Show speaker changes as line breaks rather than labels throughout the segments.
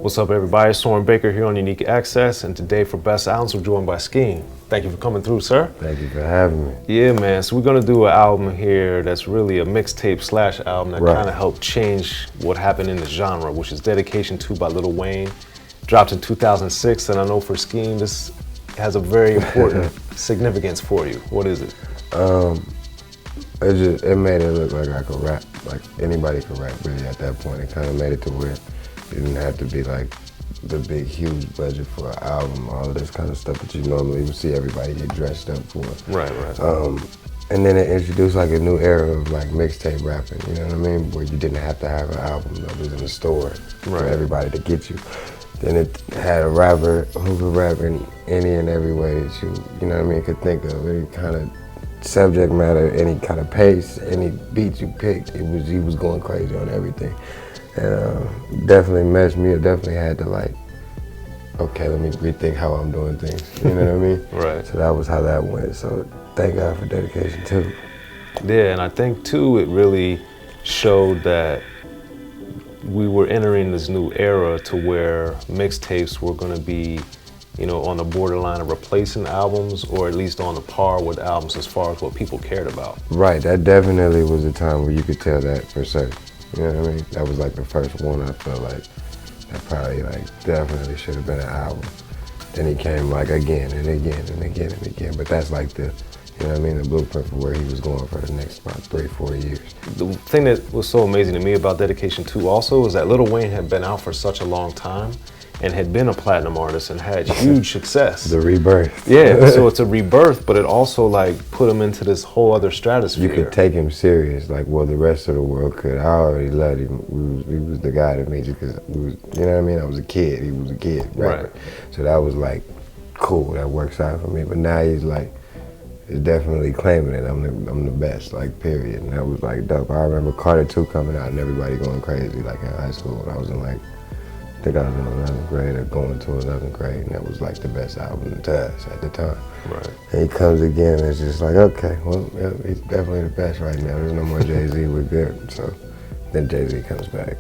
What's up, everybody? Soren here on Unique Access, and today for Best Albums, we're joined by Skeme. Thank you for coming through, sir.
Thank you for having me.
Yeah, man. So we're gonna do an album here that's really a mixtape slash album that
Right.
kind of helped change what happened in the genre, which is Dedication 2 by Lil Wayne. Dropped in 2006, and I know for Skeme, this has a very important significance for you. What is it?
It made it look like I could rap, like anybody could rap really at that point. It kind of made it to where it didn't have to be like the big, huge budget for an album, all of this kind of stuff that you normally would see everybody get dressed up for.
Right.
And then it introduced like a new era of like mixtape rapping, you know what I mean? Where you didn't have to have an album that was in the store for everybody to get you. Then it had a rapper who could rap in any and every way that you know what I mean, could think of, any kind of subject matter, any kind of pace, any beat you picked, he was going crazy on everything. And definitely messed me up, definitely had to like, okay, let me rethink how I'm doing things, you know what I mean?
Right.
So that was how that went, so thank God for Dedication 2.
Yeah, and I think too, it really showed that we were entering this new era to where mixtapes were gonna be, you know, on the borderline of replacing albums, or at least on the par with albums as far as what people cared about.
Right, that definitely was a time where you could tell that for certain. You know what I mean? That was like the first one I felt like that probably like definitely should have been an album. Then he came like again and again and again and again, but that's like the, you know what I mean, the blueprint for where he was going for the next about 3-4 years.
The thing that was so amazing to me about Dedication 2 also is that Lil Wayne had been out for such a long time and had been a platinum artist and had huge success.
The Rebirth.
Yeah, so it's a rebirth, but it also like put him into this whole other stratosphere.
You could take him serious, like, well, the rest of the world could. I already loved him. He was the guy to me because we was, you know what I mean? I was a kid. He was a kid rapper.
Right.
So that was like cool. That works out for me. But now he's like, he's definitely claiming it. I'm the best, like, period. And that was like dope. I remember Carter 2 coming out and everybody going crazy, like in high school. And I was in like, I think I was in 11th grade or going to 11th grade, and that was like the best album to us at the time.
Right.
And he comes again, and it's just like, okay, well, yeah, he's definitely the best right now. There's no more Jay-Z, we're good. So then Jay-Z comes back.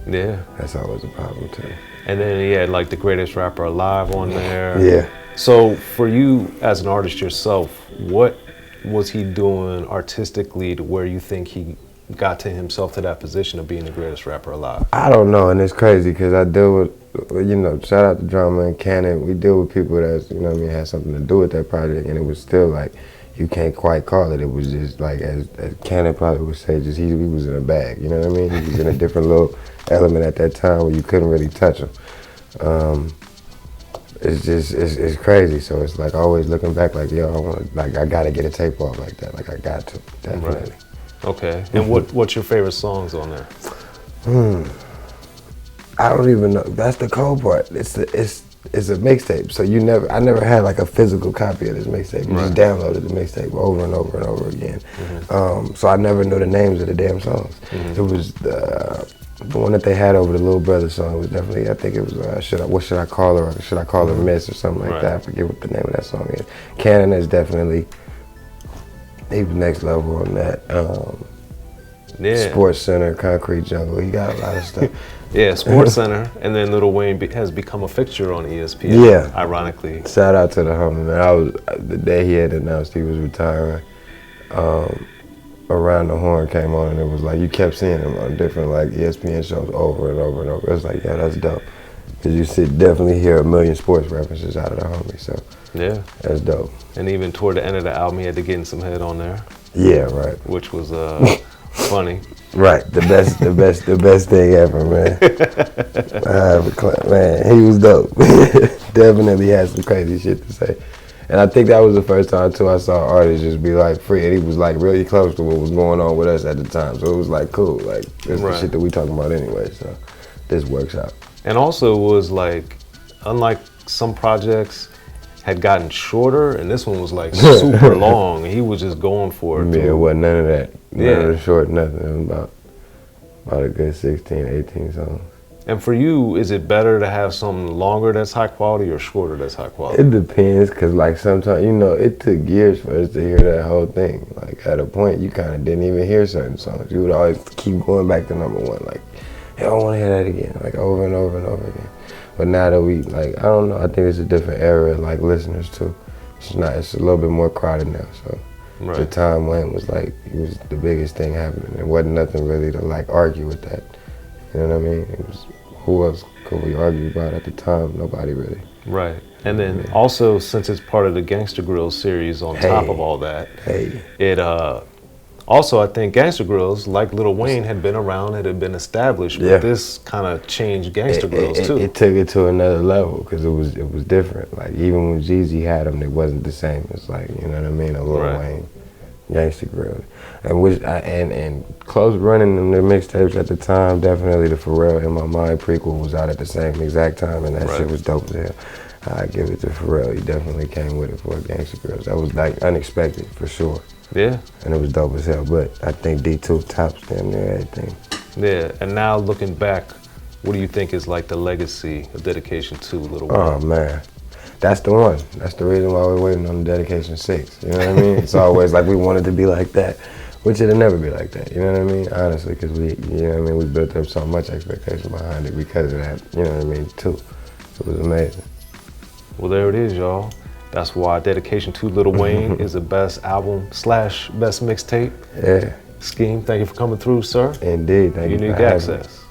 Yeah.
That's always a problem too.
And then he had like the greatest rapper alive on there.
Yeah.
So for you as an artist yourself, what was he doing artistically to where you think he got to himself to that position of being the greatest rapper alive?
I don't know, and it's crazy because I deal with, you know, shout out to Drama and Cannon. We deal with people that, you know what I mean, had something to do with that project, and it was still like, you can't quite call it. It was just like, as Cannon probably would say, just he was in a bag, you know what I mean? He was in a different little element at that time where you couldn't really touch him. It's just, it's crazy. So it's like always looking back like, yo, I gotta get a tape off like that. Like I got to, definitely.
Right. Okay, and what's your favorite songs on there?
I don't even know. That's the cold part. It's a mixtape, so I never had like a physical copy of this mixtape. You just downloaded the mixtape over and over and over again. So I never knew the names of the damn songs. It was the one that they had over the Little Brother song was definitely, I think it was What Should I Call Her, or Should I Call Her Miss, or something like that. I forget what the name of that song is. Cannon is definitely, he was next level on that. Sports Center, Concrete Jungle, he got a lot of stuff.
Yeah, Sports Center, and then Lil Wayne has become a fixture on ESPN.
Yeah,
ironically.
Shout out to the homie, man. The day he had announced he was retiring, Around the Horn came on, and it was like you kept seeing him on different like ESPN shows over and over and over. It was like, yeah, that's dope, because you definitely hear a million sports references out of the homie. So
yeah,
that's dope.
And even toward the end of the album, he had to get in some head on there.
Yeah, right.
Which was funny.
Right, the best thing ever, man. Man, he was dope. Definitely had some crazy shit to say. And I think that was the first time too I saw artists just be like free, and he was like really close to what was going on with us at the time. So it was like cool, like this is the shit that we talking about anyway, so this works out.
And also it was like, unlike some projects had gotten shorter, and this one was like super long. He was just going for it.
Yeah, it wasn't none of that. None of the short, nothing. It was about a good 16, 18 songs.
And for you, is it better to have something longer that's high quality or shorter that's high quality?
It depends, because like sometimes, you know, it took years for us to hear that whole thing. Like at a point, you kind of didn't even hear certain songs. You would always keep going back to number one. Like I don't want to hear that again, like over and over and over again. But now that we, like, I don't know, I think it's a different era, like listeners too. It's a little bit more crowded now, so.
Right.
The time when it was like, it was the biggest thing happening. There wasn't nothing really to like argue with that. You know what I mean? It was, who else could we argue about at the time? Nobody really.
Right. And then also, since it's part of the Gangsta Grills series on top of all that, it also, I think Gangsta Grills, like Lil Wayne, had been around, it had been established, but this kind of changed Gangsta Grills too.
It took it to another level because it was different. Like even when Jeezy had them, it wasn't the same. It's like, you know what I mean, a Lil Wayne, Gangsta Grills, and close running them, their mixtapes at the time. Definitely the Pharrell In My Mind prequel was out at the same exact time, and that shit was dope as hell. I give it to Pharrell. He definitely came with it for Gangsta Grills. That was like unexpected for sure.
Yeah.
And it was dope as hell, but I think D2 tops damn near everything.
Yeah, and now looking back, what do you think is like the legacy of Dedication 2, Lil Wayne?
Oh man, that's the one. That's the reason why we're waiting on the Dedication 6, you know what I mean? It's always like we wanted to be like that, which it'll never be like that, you know what I mean? Honestly, because we, you know what I mean, we built up so much expectation behind it because of that, you know what I mean, too. It was amazing.
Well, there it is, y'all. That's why Dedication to Lil Wayne is the best album / best mixtape.
Yeah.
Skeme, thank you for coming through, sir.
Indeed, thank you for
Unique
having
access.
me.